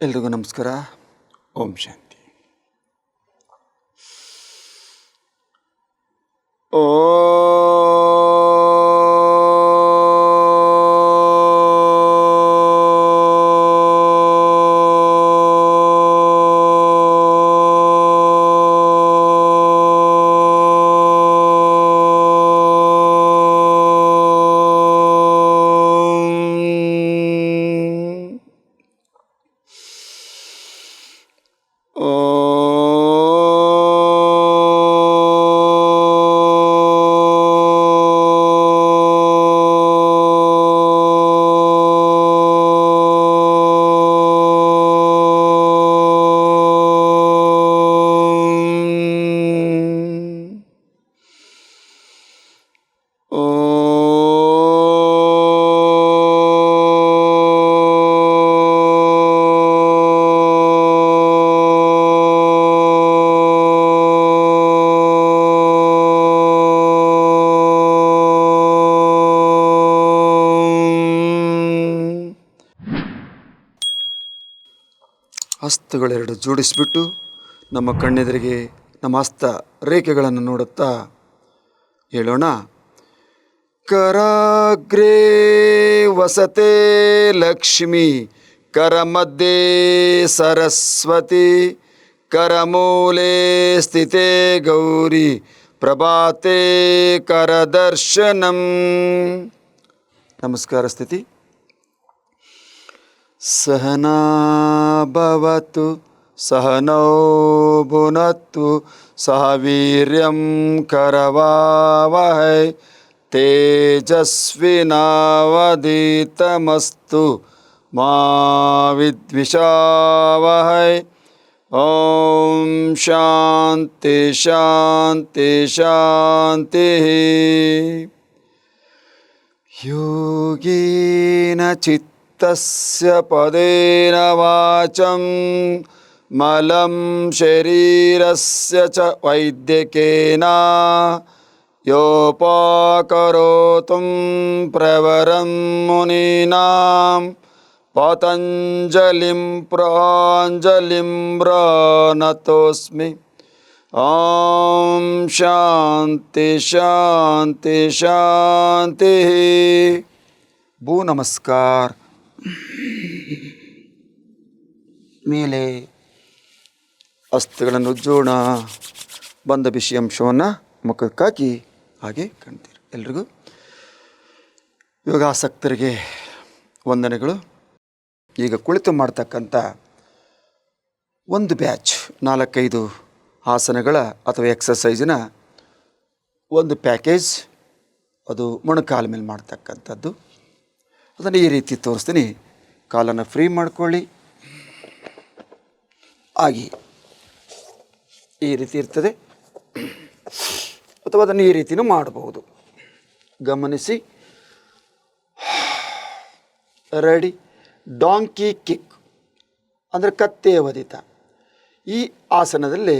ಎಲ್ರಿಗೂ ನಮಸ್ಕಾರ. ಓಂ ಶಾಂತಿ. ಓ ಹಸ್ತಗಳೆರಡು ಜೋಡಿಸಿಬಿಟ್ಟು ನಮ್ಮ ಕಣ್ಣೆದುರಿಗೆ ನಮ್ಮ ಹಸ್ತ ರೇಖೆಗಳನ್ನು ನೋಡುತ್ತಾ ಹೇಳೋಣ. ಕರಾಗ್ರೇ ವಸತೆ ಲಕ್ಷ್ಮಿ, ಕರಮಧ್ಯೆ ಸರಸ್ವತಿ, ಕರಮೂಲೆ ಸ್ಥಿತೆ ಗೌರಿ, ಪ್ರಭಾತೆ ಕರದರ್ಶನಂ. ನಮಸ್ಕಾರ ಸ್ಥಿತಿ. ಸಹನಾ ಭವತು ಸಹನೌ ಭುನಕ್ತು ಸಹ ವೀರ್ಯಂ ಕರವಾವಹೈ ತೇಜಸ್ವಿನಾವಧೀತಮಸ್ತು ಮಾ ವಿದ್ವಿಷಾವಹೈ. ಓಂ ಶಾಂತಿ ಶಾಂತಿ ಶಾಂತಿ. ಯೋಗೀನ ಚಿತ್ತಸ್ಯ ಪದೇನ ವಾಚಂ ಮಲಂ ಶರೀರಸ್ಯ ಚ ವೈದ್ಯಕೇನ ಯೋಪಕರೋತುಂ ಪ್ರವರಂ ಮುನೀನಾಂ ಪತಂಜಲಿಂ ಪ್ರಾಂಜಲಿಂ ಪ್ರಣತೋಸ್ಮಿ. ಓಂ ಶಾಂತಿ ಶಾಂತಿ ಶಾಂತಿ. ಭೂ ನಮಸ್ಕಾರ. ಮೇಲೆ ಹಸ್ತಗಳನ್ನು ಉಜ್ಜೋಣ. ಬಂದ ಬಿಸಿ ಅಂಶವನ್ನು ಮುಖಕ್ಕಾಕಿ ಹಾಗೆ ಕಾಣ್ತೀರಿ. ಎಲ್ರಿಗೂ ಯೋಗಾಸಕ್ತರಿಗೆ ವಂದನೆಗಳು. ಈಗ ಕುಳಿತು ಮಾಡ್ತಕ್ಕಂಥ ಒಂದು ಬ್ಯಾಚ್ 4-5 ಆಸನಗಳ ಅಥವಾ ಎಕ್ಸಸೈಸಿನ ಒಂದು ಪ್ಯಾಕೇಜ್, ಅದು ಮೊಣಕಾಲ ಮೇಲೆ ಮಾಡ್ತಕ್ಕಂಥದ್ದು. ಅದನ್ನು ಈ ರೀತಿ ತೋರಿಸ್ತೀನಿ. ಕಾಲನ್ನು ಫ್ರೀ ಮಾಡ್ಕೊಳ್ಳಿ. ಹಾಗೆ ಈ ರೀತಿ ಇರ್ತದೆ, ಅಥವಾ ಅದನ್ನು ಈ ರೀತಿಯೂ ಮಾಡಬಹುದು. ಗಮನಿಸಿ. ರೆಡಿ. ಡಾಂಕಿ ಕಿಕ್ ಅಂದರೆ ಕತ್ತೆಯ ವದಿತ. ಈ ಆಸನದಲ್ಲಿ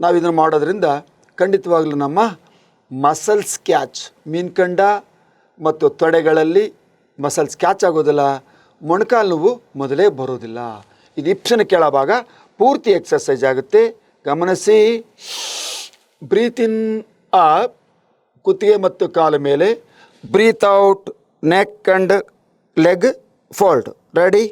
ನಾವು ಇದನ್ನು ಮಾಡೋದ್ರಿಂದ ಖಂಡಿತವಾಗಲೂ ನಮ್ಮ ಮಸಲ್ಸ್ ಕ್ಯಾಚ್, ಮೀನ್ಕಂಡ ಮತ್ತು ತೊಡೆಗಳಲ್ಲಿ ಮಸಲ್ಸ್ ಕ್ಯಾಚ್ ಆಗೋದಿಲ್ಲ. ಮೊಣಕಾಲು ನೋವು ಮೊದಲೇ ಬರೋದಿಲ್ಲ. ಇದು ಹಿಪ್ಸಿನ ಕೆಳಭಾಗ ಪೂರ್ತಿ ಎಕ್ಸಸೈಸ್ ಆಗುತ್ತೆ. ಗಮನಿಸಿ. ಬ್ರೀತ್ ಇನ್ ಅಪ್, ಕುತ್ತಿಗೆ ಮತ್ತು ಕಾಲ ಮೇಲೆ. Breathe out, neck and leg fold. Ready.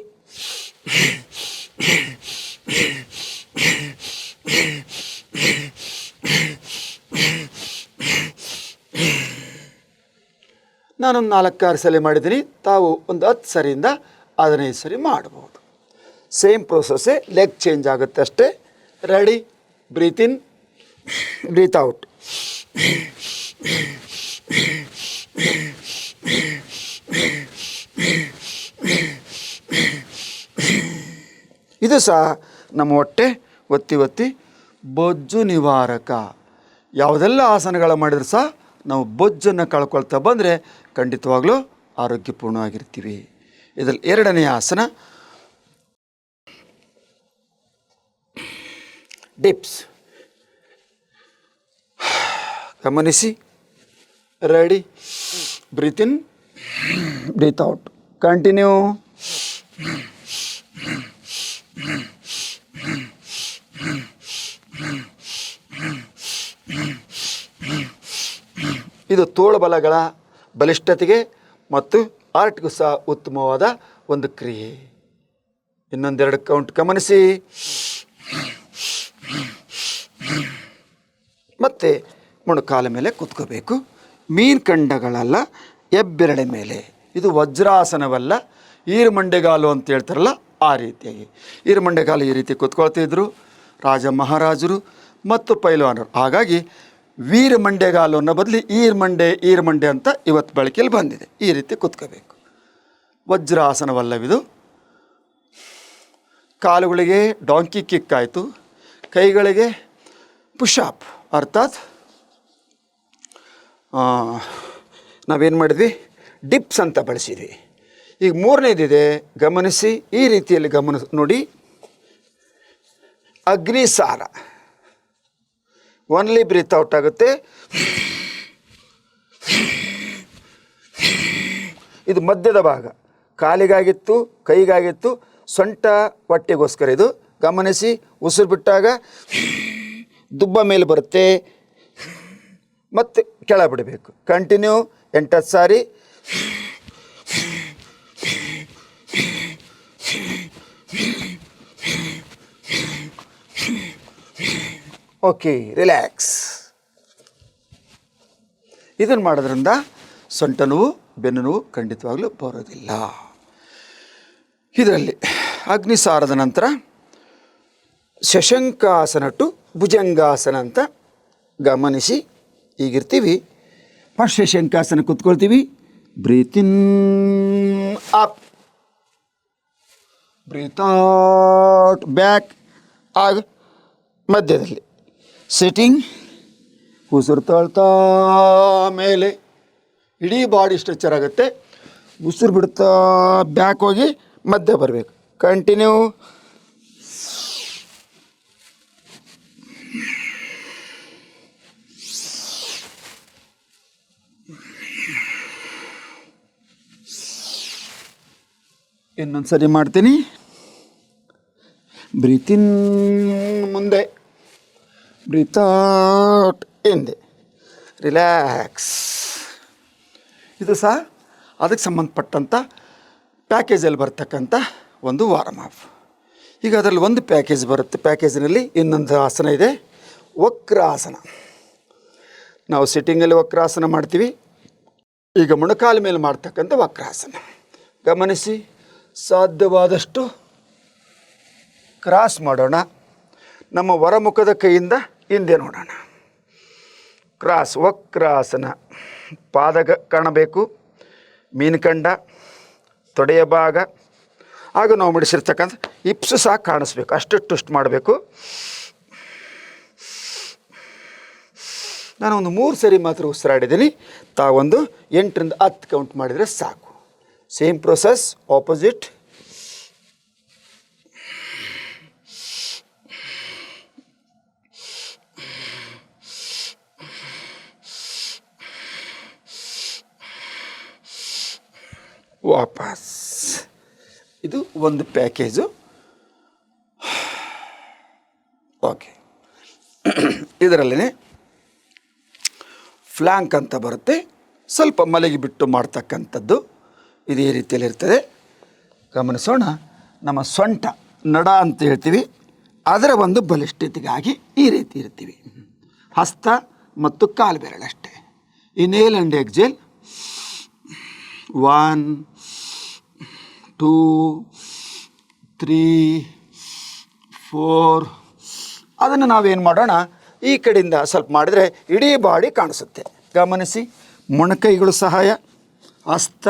ನಾನೊಂದು 4-6 ಸಲ ಮಾಡಿದ್ದೀನಿ. ತಾವು ಒಂದು 10 ಸರಿಯಿಂದ 15 ಸರಿ ಮಾಡ್ಬೋದು. ಸೇಮ್ ಪ್ರೋಸೆಸ್ಸೇ, ಲೆಗ್ ಚೇಂಜ್ ಆಗುತ್ತೆ ಅಷ್ಟೇ. ರೆಡಿ. ಬ್ರೀತ್ ಇನ್, ಬ್ರೀತ್ ಔಟ್. ಇದು ಸಹ ನಮ್ಮ ಹೊಟ್ಟೆ ಒತ್ತಿ ಒತ್ತಿ ಬೊಜ್ಜು ನಿವಾರಕ. ಯಾವುದೆಲ್ಲ ಆಸನಗಳ ಮಾಡಿದ್ರು ಸಹ ನಾವು ಬೊಜ್ಜನ್ನು ಕಳ್ಕೊಳ್ತಾ ಬಂದರೆ ಖಂಡಿತವಾಗ್ಲೂ ಆರೋಗ್ಯಪೂರ್ಣವಾಗಿರ್ತೀವಿ. ಇದರಲ್ಲಿ 2ನೇ ಆಸನ ಡಿಪ್ಸ್. ಗಮನಿಸಿ. ರೆಡಿ. ಬ್ರೀತ್ ಇನ್, ಬ್ರೀತ್ ಔಟ್. ಕಂಟಿನ್ಯೂ. ಇದು ತೋಳುಬಲಗಳ ಬಲಿಷ್ಠತೆಗೆ ಮತ್ತು ಆರ್ಟ್ಗೂ ಸಹ ಉತ್ತಮವಾದ ಒಂದು ಕ್ರಿಯೆ. ಇನ್ನೊಂದೆರಡು ಕೌಂಟ್ ಗಮನಿಸಿ. ಮತ್ತು ಮೊಣಕಾಲ ಮೇಲೆ ಕೂತ್ಕೋಬೇಕು. ಮೀನ್ಕಂಡಗಳಲ್ಲ, ಹೆಬ್ಬೆರಳೆ ಮೇಲೆ. ಇದು ವಜ್ರಾಸನವಲ್ಲ, ಈರುಮಂಡೆಗಾಲು ಅಂತ ಹೇಳ್ತಾರಲ್ಲ ಆ ರೀತಿಯಾಗಿ. ಈರುಮಂಡೆಗಾಲು ಈ ರೀತಿ ಕೂತ್ಕೊಳ್ತಿದ್ರು ರಾಜ ಮಹಾರಾಜರು ಮತ್ತು ಪೈಲ್ವಾನರು. ಹಾಗಾಗಿ ವೀರಮಂಡೆಗಾಲು ಅನ್ನೋ ಬದಲು ಈರುಮಂಡೆ ಅಂತ ಇವತ್ತು ಬಳಕೆಯಲ್ಲಿ ಬಂದಿದೆ. ಈ ರೀತಿ ಕೂತ್ಕೋಬೇಕು. ವಜ್ರಾಸನವಲ್ಲವಿದು. ಕಾಲುಗಳಿಗೆ ಡಾಂಕಿ ಕಿಕ್ ಆಯಿತು, ಕೈಗಳಿಗೆ ಪುಷಾಪ್ ಅರ್ಥಾತ್ ನಾವೇನು ಮಾಡಿದ್ವಿ, ಡಿಪ್ಸ್ ಅಂತ ಬಳಸಿದ್ವಿ. ಈಗ ಮೂರನೇದಿದೆ, ಗಮನಿಸಿ. ಈ ರೀತಿಯಲ್ಲಿ ನೋಡಿ, ಅಗ್ನಿಸಾರ. ಓನ್ಲಿ ಬ್ರೀತ್ ಔಟ್ ಆಗುತ್ತೆ. ಇದು ಮಧ್ಯದ ಭಾಗ, ಕಾಲಿಗಾಗಿತ್ತು, ಕೈಗಾಗಿತ್ತು, ಸೊಂಟ ಹೊಟ್ಟೆಗೋಸ್ಕರ ಇದು. ಗಮನಿಸಿ, ಉಸಿರು ಬಿಟ್ಟಾಗ ದುಬ್ಬ ಮೇಲೆ ಬರುತ್ತೆ ಮತ್ತು ಕೆಳ ಬಿಡಬೇಕು. ಕಂಟಿನ್ಯೂ 8 ಸಾರಿ. Okay, relax. ಇದನ್ನು ಮಾಡೋದ್ರಿಂದ ಸೊಂಟ ನೋವು, ಬೆನ್ನು ನೋವು ಖಂಡಿತವಾಗ್ಲೂ ಬರೋದಿಲ್ಲ. ಇದರಲ್ಲಿ ಅಗ್ನಿಸಾರದ ನಂತರ ಶಶಂಕಾಸನ ಟು ಭುಜಂಗಾಸನ ಅಂತ ಗಮನಿಸಿ. ಈಗಿರ್ತೀವಿ, ಫಸ್ಟ್ ಶಶಂಕಾಸನ ಕೂತ್ಕೊಳ್ತೀವಿ. ಬ್ರೀತ್ ಇನ್ ಅಪ್, ಬ್ರೀತ್ ಔಟ್ ಬ್ಯಾಕ್. ಆಗ ಮಧ್ಯದಲ್ಲಿ ಸಿಟ್ಟಿಂಗ್, ಉಸಿರು ತಳ್ತಾ ಮೇಲೆ, ಇಡೀ ಬಾಡಿ ಸ್ಟ್ರೆಚರ್ ಆಗುತ್ತೆ. ಉಸಿರು ಬಿಡ್ತಾ ಬ್ಯಾಕ್ ಹೋಗಿ ಮಧ್ಯ ಬರಬೇಕು. ಕಂಟಿನ್ಯೂ. ಇನ್ನೊಂದು ಸರಿ ಮಾಡ್ತೀನಿ. ಬ್ರೀತ್ ಇನ್ ಮುಂದೆ, ಬ್ರೀತ್ ಔಟ್ ಹಿಂದೆ. ರಿಲ್ಯಾಕ್ಸ್. ಇದು ಸಹ ಅದಕ್ಕೆ ಸಂಬಂಧಪಟ್ಟಂಥ ಪ್ಯಾಕೇಜಲ್ಲಿ ಬರ್ತಕ್ಕಂಥ ಒಂದು ವಾರ್ಮ್ ಅಪ್. ಈಗ ಅದರಲ್ಲಿ ಒಂದು ಪ್ಯಾಕೇಜ್ ಬರುತ್ತೆ. ಪ್ಯಾಕೇಜಿನಲ್ಲಿ ಇನ್ನೊಂದು ಆಸನ ಇದೆ, ವಕ್ರಾಸನ. ನಾವು ಸಿಟ್ಟಿಂಗಲ್ಲಿ ವಕ್ರಾಸನ ಮಾಡ್ತೀವಿ. ಈಗ ಮೊಣಕಾಲ ಮೇಲೆ ಮಾಡ್ತಕ್ಕಂಥ ವಕ್ರಾಸನ ಗಮನಿಸಿ. ಸಾಧ್ಯವಾದಷ್ಟು ಕ್ರಾಸ್ ಮಾಡೋಣ. ನಮ್ಮ ಹೊರಮುಖದ ಕೈಯಿಂದ ಹಿಂದೆ ನೋಡೋಣ. ಕ್ರಾಸ್, ವಕ್ರಾಸನ. ಪಾದ ಕಾಣಬೇಕು, ಮೀನ್ಕಂಡ, ತೊಡೆಯ ಭಾಗ, ಹಾಗೂ ನಾವು ಮಡಿಸಿರ್ತಕ್ಕಂಥ ಹಿಪ್ಸು ಸಹ ಕಾಣಿಸ್ಬೇಕು. ಅಷ್ಟು ಟ್ವಿಸ್ಟ್ ಮಾಡಬೇಕು. ನಾನು ಒಂದು 3 ಸರಿ ಮಾತ್ರ ಉಸಿರಾಡಿದ್ದೀನಿ. ತಾವೊಂದು 8 ರಿಂದ 10 ಕೌಂಟ್ ಮಾಡಿದರೆ ಸಾಕು. Same process, opposite. ವಾಪಸ್. ಇದು ಒಂದು ಪ್ಯಾಕೇಜು. ಓಕೆ. ಇದರಲ್ಲೇ ಫ್ಲ್ಯಾಂಕ್ ಅಂತ ಬರುತ್ತೆ, ಸ್ವಲ್ಪ ಮಲಗಿ ಬಿಟ್ಟು ಮಾಡ್ತಕ್ಕಂಥದ್ದು. ಇದೇ ರೀತಿಯಲ್ಲಿ ಇರ್ತದೆ. ಗಮನಿಸೋಣ. ನಮ್ಮ ಸೊಂಟ, ನಡ ಅಂತ ಹೇಳ್ತೀವಿ, ಅದರ ಒಂದು ಬಲಿಷ್ಠತೆಗಾಗಿ ಈ ರೀತಿ ಇರ್ತೀವಿ. ಹಸ್ತ ಮತ್ತು ಕಾಲು ಬೆರಳಷ್ಟೇ. Inhale and exhale. 1 2 3 4. ಅದನ್ನು ನಾವೇನು ಮಾಡೋಣ, ಈ ಕಡೆಯಿಂದ ಸ್ವಲ್ಪ ಮಾಡಿದರೆ ಇಡೀ ಬಾಡಿ ಕಾಣಿಸುತ್ತೆ. ಗಮನಿಸಿ. ಮೊಣಕೈಗಳು ಸಹಾಯ, ಹಸ್ತ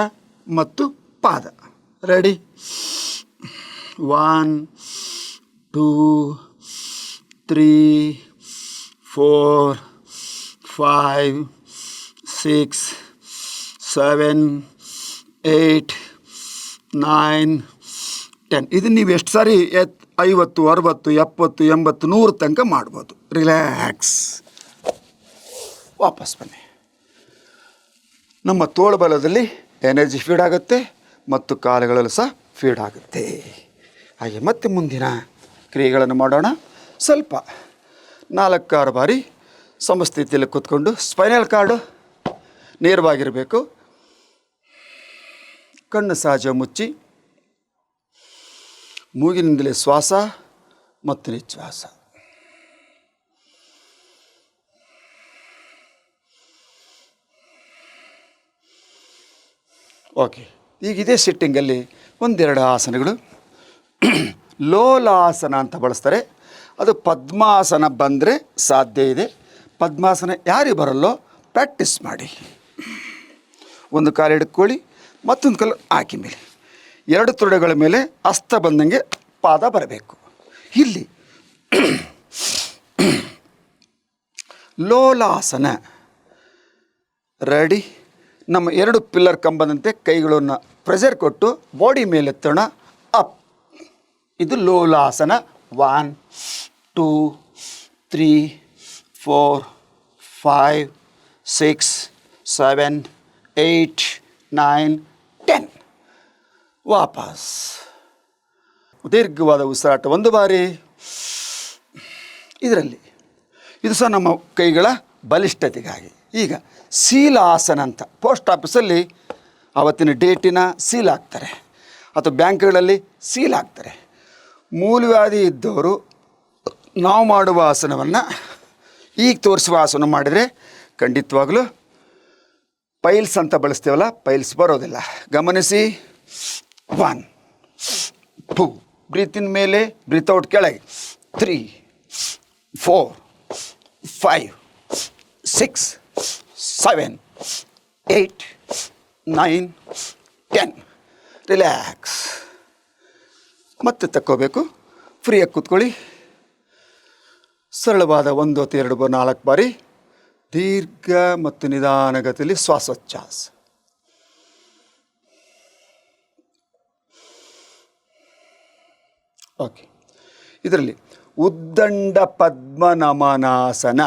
ಮತ್ತು ಪಾದ. ರೆಡಿ. 1 2 3 4 5 6 7 8 9 10. ಇದನ್ನು ನೀವು ಎಷ್ಟು ಸಾರಿ 50 60 70 80 100 ತನಕ ಮಾಡ್ಬೋದು. ರಿಲ್ಯಾಕ್ಸ್. ವಾಪಸ್ ಬನ್ನಿ. ನಮ್ಮ ತೋಳುಬಲದಲ್ಲಿ ಎನರ್ಜಿ ಫೀಡ್ ಆಗುತ್ತೆ ಮತ್ತು ಕಾಲುಗಳಲ್ಲೂ ಸಹ ಫೀಡ್ ಆಗುತ್ತೆ. ಹಾಗೆ ಮತ್ತೆ ಮುಂದಿನ ಕ್ರಿಯೆಗಳನ್ನು ಮಾಡೋಣ. ಸ್ವಲ್ಪ 4-6 ಬಾರಿ ಸಮಸ್ಥಿತಿಯಲ್ಲಿ ಕೂತ್ಕೊಂಡು ಸ್ಪೈನಲ್ ಕಾರ್ಡು ನೇರವಾಗಿರಬೇಕು. ಕಣ್ಣು ಸಹಜ ಮುಚ್ಚಿ ಮೂಗಿನಿಂದಲೇ ಶ್ವಾಸ ಮತ್ತು ನಿಶ್ವಾಸ. ಓಕೆ, ಈಗ ಇದೇ ಸಿಟ್ಟಿಂಗಲ್ಲಿ ಒಂದೆರಡು ಆಸನಗಳು. ಲೋಲಾಸನ ಅಂತ ಬಳಸ್ತಾರೆ. ಅದು ಪದ್ಮಾಸನ ಬಂದರೆ ಸಾಧ್ಯ ಇದೆ. ಪದ್ಮಾಸನ ಯಾರಿಗೆ ಬರಲ್ಲೋ ಪ್ರಾಕ್ಟೀಸ್ ಮಾಡಿ. ಒಂದು ಕಾಲು ಹಿಡ್ಕೊಳ್ಳಿ, ಮತ್ತೊಂದು ಕಾಲು ಹಾಕಿ ಮೇಲೆ, ಎರಡು ತೊಡೆಗಳ ಮೇಲೆ ಹಸ್ತ ಬಂದಂಗೆ ಪಾದ ಬರಬೇಕು. ಇಲ್ಲಿ ಲೋಲಾಸನ. ರೆಡಿ. ನಮ್ಮ ಎರಡು ಪಿಲ್ಲರ್ ಕಂಬದಂತೆ ಕೈಗಳನ್ನು ಪ್ರೆಷರ್ ಕೊಟ್ಟು ಬಾಡಿ ಮೇಲೆ ಎತ್ತೋಣ. ಅಪ್. ಇದು ಲೋಲಾಸನ. 1 2 3 4 5 6 7 8 9 10. ವಾಪಸ್ ದೀರ್ಘವಾದ ಉಸಿರಾಟ ಒಂದು ಬಾರಿ. ಇದರಲ್ಲಿ ಇದು ಸಹ ನಮ್ಮ ಕೈಗಳ ಬಲಿಷ್ಠತೆಗಾಗಿ. ಈಗ ಶೀಲಾಸನ ಅಂತ ಪೋಸ್ಟ್ ಆಫೀಸಲ್ಲಿ ಆವತ್ತಿನ ಡೇಟಿನ ಸೀಲ್ ಹಾಕ್ತಾರೆ, ಅಥವಾ ಬ್ಯಾಂಕ್ಗಳಲ್ಲಿ ಸೀಲ್ ಹಾಕ್ತಾರೆ. ಮೂಲವ್ಯಾಧಿ ಇದ್ದವರು ನಾವು ಮಾಡುವ ಆಸನವನ್ನು ಈಗ ತೋರಿಸುವ ಆಸನ ಮಾಡಿದರೆ ಖಂಡಿತವಾಗಲೂ ಪೈಲ್ಸ್ ಅಂತ ಬಳಸ್ತೇವಲ್ಲ, ಪೈಲ್ಸ್ ಬರೋದಿಲ್ಲ. ಗಮನಿಸಿ. 1 2 ಬ್ರೀತ್ ಇನ್ ಮೇಲೆ, ಬ್ರೀತ್ ಔಟ್ ಕೆಳಗೆ. 3 4 5 6 7 8 9 10. ರಿಲ್ಯಾಕ್ಸ್. ಮತ್ತೆ ತಕ್ಕೋಬೇಕು. ಫ್ರೀಯಾಗಿ ಕೂತ್ಕೊಳ್ಳಿ. ಸರಳವಾದ 1 ಅಥವಾ 2 4 ಬಾರಿ ದೀರ್ಘ ಮತ್ತು ನಿಧಾನಗತಿಯಲ್ಲಿ ಶ್ವಾಸೋಚ್ಛ್ವಾಸ. ಓಕೆ. ಇದರಲ್ಲಿ ಉದ್ದಂಡ ಪದ್ಮನಮನಾಸನ,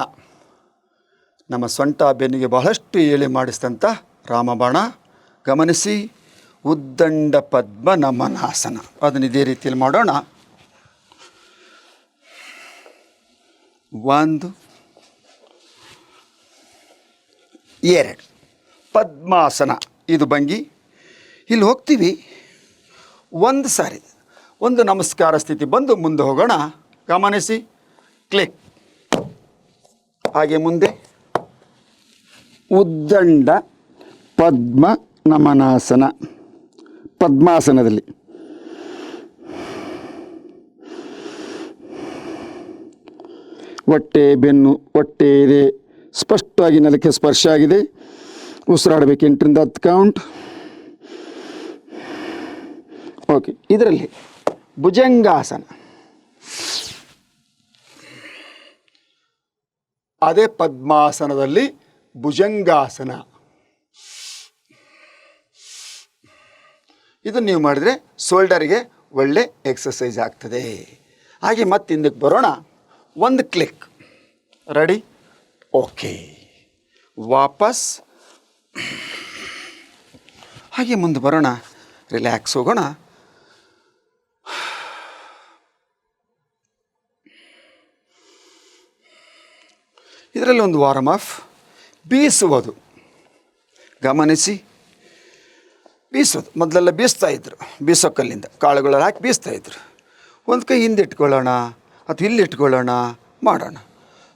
ನಮ್ಮ ಸೊಂಟ ಬೆನ್ನಿಗೆ ಬಹಳಷ್ಟು ಏಳಿ ಮಾಡಿಸಿದಂಥ ರಾಮಬಾಣ. ಗಮನಿಸಿ. ಉದ್ದಂಡ ಪದ್ಮನಮನಾಸನ. ಅದನ್ನು ಇದೇ ರೀತಿಯಲ್ಲಿ ಮಾಡೋಣ. 1 2 ಪದ್ಮಾಸನ. ಇದು ಭಂಗಿ. ಇಲ್ಲಿ ಹೋಗ್ತೀವಿ. ಒಂದು ಸಾರಿ ಒಂದು ನಮಸ್ಕಾರ ಸ್ಥಿತಿ ಬಂದು ಮುಂದೆ ಹೋಗೋಣ. ಗಮನಿಸಿ. ಕ್ಲಿಕ್. ಹಾಗೆ ಮುಂದೆ ಉದ್ದಂಡ ಪದ್ಮ ನಮನಾಸನ. ಪದ್ಮಾಸನದಲ್ಲಿ ಹೊಟ್ಟೆ, ಬೆನ್ನು, ಹೊಟ್ಟೆ ಇದೆ ಸ್ಪಷ್ಟವಾಗಿ ನೆಲಕ್ಕೆ ಸ್ಪರ್ಶ ಆಗಿದೆ. ಉಸಿರಾಡಬೇಕು. 8 ರಿಂದ 10 ಕೌಂಟ್. ಓಕೆ. ಇದರಲ್ಲಿ ಭುಜಂಗಾಸನ. ಅದೇ ಪದ್ಮಾಸನದಲ್ಲಿ ಭುಜಂಗಾಸನ. ಇದನ್ನು ನೀವು ಮಾಡಿದರೆ ಶೋಲ್ಡರಿಗೆ ಒಳ್ಳೆ ಎಕ್ಸಸೈಸ್ ಆಗ್ತದೆ. ಹಾಗೆ ಮತ್ತೆ ಹಿಂದಕ್ಕೆ ಬರೋಣ. 1 ಕ್ಲಿಕ್. ರೆಡಿ. ಓಕೆ. ವಾಪಸ್. ಹಾಗೆ ಮುಂದೆ ಬರೋಣ. ರಿಲ್ಯಾಕ್ಸ್ ಹೋಗೋಣ. ಇದರಲ್ಲಿ ಒಂದು ವಾರ್ಮ್ ಅಪ್. ಬೀಸುವುದು. ಗಮನಿಸಿ. ಬೀಸೋದು. ಮೊದಲೆಲ್ಲ ಬೀಸ್ತಾಯಿದ್ರು. ಬೀಸೋ ಕಲ್ಲಿಂದ ಕಾಳುಗಳಲ್ಲಿ ಹಾಕಿ ಬೀಸ್ತಾಯಿದ್ರು. ಒಂದು ಕೈ ಹಿಂದೆ ಇಟ್ಕೊಳ್ಳೋಣ ಅಥವಾ ಇಲ್ಲಿ ಇಟ್ಕೊಳ್ಳೋಣ. ಮಾಡೋಣ.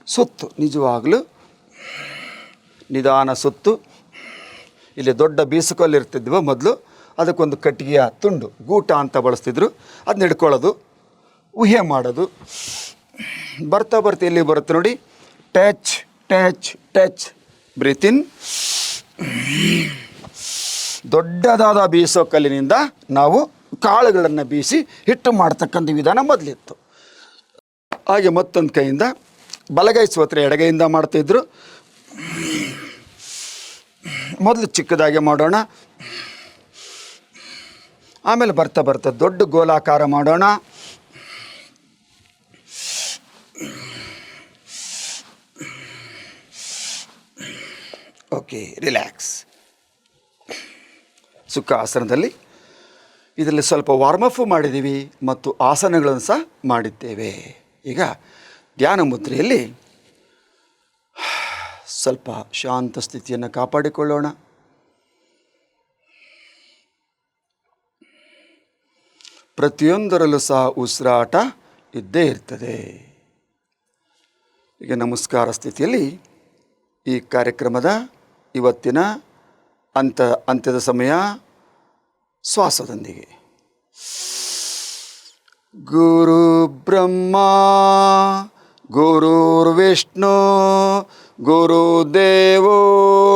ಸುತ್ತು. ನಿಜವಾಗಲೂ ನಿಧಾನ ಸುತ್ತು. ಇಲ್ಲಿ ದೊಡ್ಡ ಬೀಸುಕಲ್ಲು ಇರ್ತಿದ್ವು ಮೊದಲು. ಅದಕ್ಕೊಂದು ಕಟ್ಟಿಗೆಯ ತುಂಡು, ಗೂಟ ಅಂತ ಬಳಸ್ತಿದ್ರು. ಅದನ್ನ ಹಿಡ್ಕೊಳ್ಳೋದು, ಊಹೆ ಮಾಡೋದು. ಬರ್ತಾ ಬರ್ತಾ ಎಲ್ಲಿ ಬರುತ್ತೆ ನೋಡಿ. Touch touch touch. ಬ್ರೀತ್ ಇನ್. ದೊಡ್ಡದಾದ ಬೀಸೋ ಕಲ್ಲಿನಿಂದ ನಾವು ಕಾಳುಗಳನ್ನು ಬೀಸಿ ಹಿಟ್ಟು ಮಾಡ್ತಕ್ಕಂಥ ವಿಧಾನ ಮೊದಲಿತ್ತು. ಹಾಗೆ ಮತ್ತೊಂದು ಕೈಯಿಂದ ಬಲಗೈ ಸೋತ್ರೆ ಎಡಗೈಯಿಂದ ಮಾಡ್ತಾಯಿದ್ರು. ಮೊದಲು ಚಿಕ್ಕದಾಗಿ ಮಾಡೋಣ. ಆಮೇಲೆ ಬರ್ತಾ ಬರ್ತಾ ದೊಡ್ಡ ಗೋಲಾಕಾರ ಮಾಡೋಣ. ಓಕೆ. ರಿಲ್ಯಾಕ್ಸ್. ಸುಖಾಸನದಲ್ಲಿ ಇದರಲ್ಲಿ ಸ್ವಲ್ಪ ವಾರ್ಮಫ್ ಮಾಡಿದ್ದೀವಿ ಮತ್ತು ಆಸನಗಳನ್ನು ಸಹ ಮಾಡಿದ್ದೇವೆ. ಈಗ ಧ್ಯಾನ ಮುದ್ರೆಯಲ್ಲಿ ಸ್ವಲ್ಪ ಶಾಂತ ಸ್ಥಿತಿಯನ್ನು ಕಾಪಾಡಿಕೊಳ್ಳೋಣ. ಪ್ರತಿಯೊಂದರಲ್ಲೂ ಸಹ ಉಸಿರಾಟ ಇದ್ದೇ ಇರ್ತದೆ. ಈಗ ನಮಸ್ಕಾರ ಸ್ಥಿತಿಯಲ್ಲಿ ಈ ಕಾರ್ಯಕ್ರಮದ ಇವತ್ತಿನ ಅಂತ್ಯದ ಸಮಯ ಶ್ವಾಸದೊಂದಿಗೆ. ಗುರು ಬ್ರಹ್ಮ ಗುರುರ್ವಿಷ್ಣು ಗುರುದೇವೋ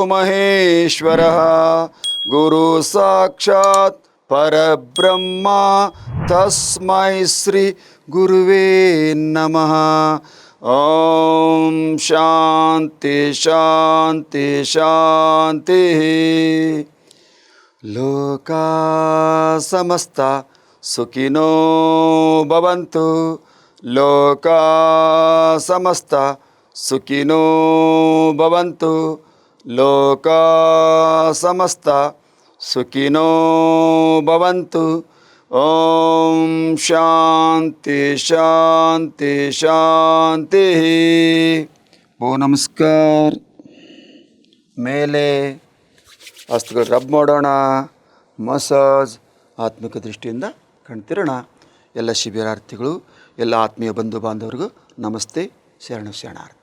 ಮಹೇಶ್ವರ ಗುರು ಸಾಕ್ಷಾತ್ ಪರಬ್ರಹ್ಮ ತಸ್ಮೈ ಶ್ರೀ ಗುರುವೇ ನಮಃ. ಓಂ ಶಾಂತಿ ಶಾಂತಿ ಶಾಂತಿ. ಲೋಕಾ ಸಮಸ್ತ ಸುಖಿನೋ ಭವಂತು. ಲೋಕಾ ಸಮಸ್ತ ಸುಖಿನೋ ಭವಂತು. ಲೋಕಾ ಸಮಸ್ತ ಸುಖಿನೋ ಭವಂತು. ಓಂ ಶಾಂತಿ ಶಾಂತಿ ಶಾಂತಿ. ಓ ನಮಸ್ಕಾರ. ಮೇಲೆ ಹಸ್ತುಗಳು ರಬ್ ಮಾಡೋಣ. ಮಸಾಜ್ ಆತ್ಮಿಕ ದೃಷ್ಟಿಯಿಂದ ಕಣ್ತಿರೋಣ. ಎಲ್ಲ ಶಿಬಿರಾರ್ಥಿಗಳು, ಎಲ್ಲ ಆತ್ಮೀಯ ಬಂಧು ಬಾಂಧವರಿಗೂ ನಮಸ್ತೆ, ಶರಣು ಶರಣಾರ್ಥಿ.